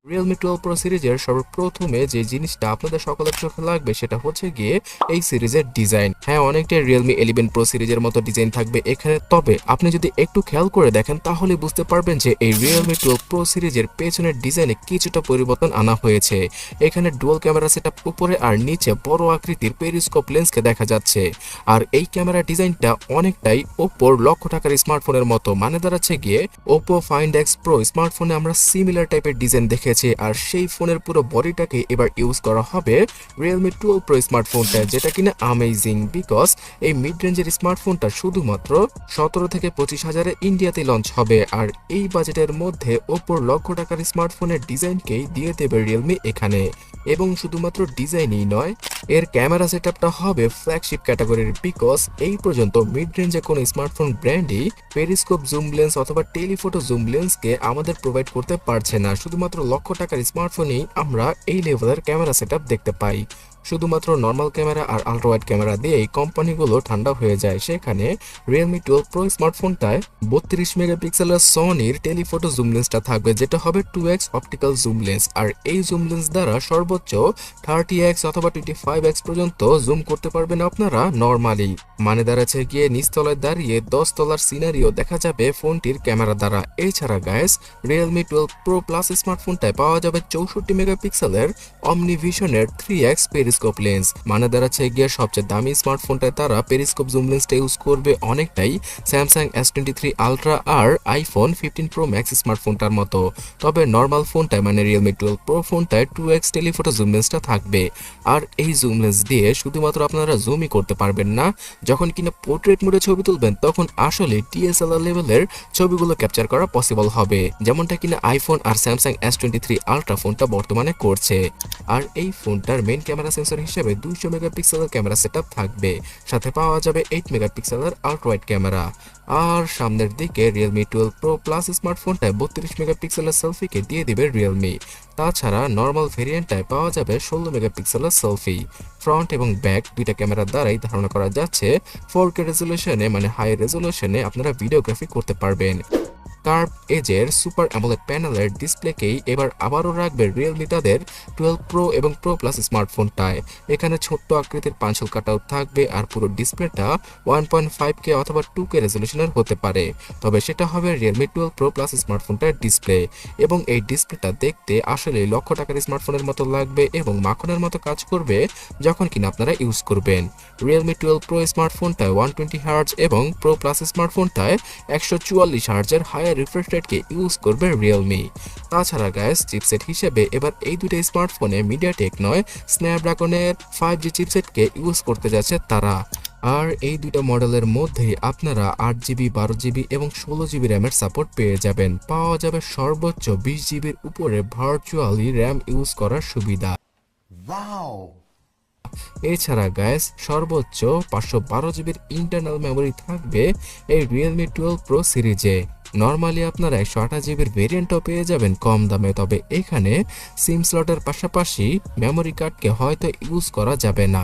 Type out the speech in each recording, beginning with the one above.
Realme 12 Pro সিরিজের সর্বপ্রথমে যে জিনিসটা আপনাদের সকলের চোখে লাগবে সেটা হচ্ছে গিয়ে এই সিরিজের ডিজাইন। হ্যাঁ, অনেকটাই Realme 11 Pro সিরিজের মতো ডিজাইন থাকবে এখানে, তবে আপনি যদি একটু খেয়াল করে দেখেন তাহলে বুঝতে পারবেন যে এই Realme 12 Pro সিরিজের পেছনের ডিজাইনে কিছুটা পরিবর্তন আনা হয়েছে। এখানে ডুয়াল ক্যামেরা সেটআপ উপরে আর নিচে বড় আকৃতির পেরিস্কোপ লেন্সকে দেখা যাচ্ছে। আর এই ক্যামেরা ডিজাইনটা অনেকটাই ওপ্পোর লক্ষ টাকার স্মার্টফোনের মতো, মানে দাঁড়াচ্ছে গিয়ে Oppo Find X Pro স্মার্টফোনে আমরা সিমিলার টাইপের ডিজাইন দেখেছি, আর সেই ফোনের পুরো বডিটাকে এবার ইউজ করা হবে Realme 12 Pro স্মার্টফোনটা, যেটা কিনা অ্যামেজিং বিকজ এই মিড রেঞ্জের স্মার্টফোনটা শুধুমাত্র 17 থেকে 25 হাজারে ইন্ডিয়াতে লঞ্চ হবে। আর এই বাজেটের মধ্যে ওপ্পোর লক্ষ টাকার স্মার্টফোনের ডিজাইনকেই দিয়ে দেবে Realme এখানে। এবং শুধুমাত্র ডিজাইনই নয়, এর ক্যামেরা সেটআপটা হবে ফ্ল্যাগশিপ ক্যাটাগরির বিকজ এই পর্যন্ত মিড রেঞ্জে কোনো স্মার্টফোন ব্র্যান্ডই পেরিস্কোপ জুম লেন্স অথবা টেলিফোটো জুম লেন্সকে আমাদের প্রোভাইড করতে পারছে না। শুধুমাত্র লক্ষ টাকার স্মার্টফোনেই আমরা এই লেভেলের ক্যামেরা সেটআপ দেখতে পাই। শুধুমাত্র নর্মাল ক্যামেরা আর আল্ট্রা ওয়াইড ক্যামেরা দিয়েই কোম্পানিগুলো ঠান্ডা হয়ে যায়। সেখানে Realme 12 Pro স্মার্টফোনটায় 32 মেগাপিক্সেলের সনির টেলিফোটো জুম লেন্সটা থাকবে, যেটা হবে 2x অপটিক্যাল জুম লেন্স। আর এই জুম লেন্স দ্বারা সর্বোচ্চ 30x অথবা 25x পর্যন্ত জুম করতে পারবেন আপনারা নর্মালি, মানে দাঁড়াচ্ছে গিয়ে নিচতলায় দাঁড়িয়ে 10 তলার সিনারিও দেখা যাবে ফোনটির ক্যামেরা দ্বারা। এছাড়া গাইস, Realme 12 Pro Plus স্মার্টফোনটায় পাওয়া যাবে 64 মেগাপিক্সেলের অমনিভিশনের 3x পেরিস্কোপ লেন্স, মানে দাঁড়াচ্ছে গিয়ে সবচেয়ে দামি স্মার্টফোনটায় তারা পেরিস্কোপ জুম লেন্সটা ইউজ করবে অনেকটাই স্যামসাং S23 আলট্রা আর আইফোন 15 Pro Max স্মার্টফোনটার মতো। তবে নর্মাল ফোনটায় মানে Realme 12 Pro ফোনটায় 2x টেলিফোটো জুম লেন্সটা থাকবে। আর এই জুম লেন্স দিয়ে শুধুমাত্র আপনারা জুমই করতে পারবেন না, যখন কিনা পোর্ট্রেট মোডে ছবি তুলবেন তখন আসলে DSLR লেভেলের ছবিগুলো ক্যাপচার করা পসিবল হবে, যেমনটা কিনা আইফোন আর স্যামসাং S23 আলট্রা ফোনটা বর্তমানে করছে। আর এই ফোনটার মেইন ক্যামেরা সেন্সর হিসেবে 200 মেগাপিক্সেলের ক্যামেরা সেটআপ থাকবে, সাথে পাওয়া যাবে 8 মেগাপিক্সেলের আল্ট্রা ওয়াইড ক্যামেরা। আর সামনের দিকে Realme 12 Pro Plus স্মার্টফোনটায় 32 মেগাপিক্সেলের সেলফিকে দিয়ে দিবে Realme। তাছাড়া নর্মাল ভেরিয়েন্টটায় পাওয়া যাবে 16 মেগাপিক্সেলের সেলফি। ফ্রন্ট এবং ব্যাক দুইটা ক্যামেরার দ্বারাই ধারণা করা যাচ্ছে 4K রেজলিউশনে, মানে হাই রেজলিউশনে আপনারা ভিডিওগ্রাফি করতে পারবেন। কার্ভ এজের সুপার অ্যামোলেড প্যানেলের ডিসপ্লেকেই এবার আবারও রাখবে Realme তাদের 12 Pro এবং Pro Plus স্মার্টফোনটায়। এখানে ছোট্ট আকৃতির পাঁচল কাটআউট থাকবে আর পুরো ডিসপ্লেটা 1.5K অথবা 2K রেজলিউশনের হতে পারে, তবে সেটা হবে Realme 12 Pro Plus স্মার্টফোনটার ডিসপ্লে। এবং এই ডিসপ্লেটা দেখতে আসলে লক্ষ টাকার স্মার্টফোনের মতো লাগবে এবং মাখনের মতো কাজ করবে যখন কিনা আপনারা ইউজ করবেন। Realme 12 Pro স্মার্টফোনটায় 120 Hz এবং Pro Plus স্মার্টফোনটায় 144 Hz হায়ার রিফ্রেশ রেটকে ইউজ করবে Realme। তাছাড়া গাইস, চিপসেট হিসেবে এবার এই দুটো স্মার্টফোনে মিডিয়াটেক নয় স্ন্যাপড্রাগনের 5G চিপসেটকে ইউজ করতে যাচ্ছে তারা। আর এই দুটো মডেলের মধ্যেই আপনারা 8GB 12GB এবং 16GB র্যামের সাপোর্ট পেয়ে যাবেন। পাওয়া যাবে সর্বোচ্চ 20GBর উপরে ভার্চুয়ালি র্যাম ইউজ করার সুবিধা। এছাড়া গাইস, সর্বোচ্চ 512GBর ইন্টারনাল মেমোরি থাকবে এই Realme 12 Pro সিরিজে। নর্মালি আপনারা 128GBর ভেরিয়েন্টও পেয়ে যাবেন কম দামে, তবে এখানে সিম স্লটের পাশাপাশি মেমোরি কার্ডকে হয়তো ইউজ করা যাবে না।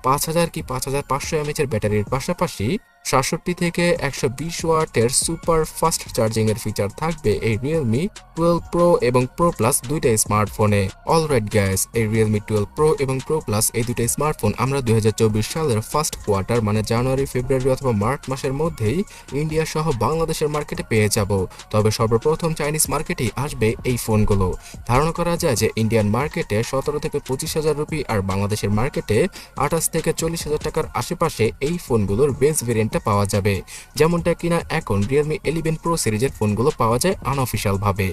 5000 কি 5500 mAh এর ব্যাটারির পাশাপাশি 67 থেকে 120 ওয়াটের সুপার ফাস্ট চার্জিং এর ফিচার থাকবে এই Realme 12 Pro এবং Pro Plus দুইটা স্মার্টফোনে। অলরাইট গাইস, এই Realme 12 Pro এবং Pro Plus এই দুইটা স্মার্টফোন আমরা 2024 সালের ফার্স্ট কোয়ার্টার মানে জানুয়ারি, ফেব্রুয়ারি অথবা মার্চ মাসের মধ্যেই ইন্ডিয়া সহ বাংলাদেশের মার্কেটে পেয়ে যাব। তবে সর্বপ্রথম চাইনিজ মার্কেটেই আসবে এই ফোনগুলো। ধারণা করা যায় যে ইন্ডিয়ান মার্কেটে 17 থেকে 25,000 রুপি আর বাংলাদেশের মার্কেটে 28 থেকে 40,000 টাকার আশেপাশে এই ফোনগুলোর বেস ভেরিয়েন্ট পাওয়া যাবে, যেমনটা কিনা এখন Realme 11 Pro সিরিজের ফোনগুলো পাওয়া যায় আনঅফিশিয়াল ভাবে।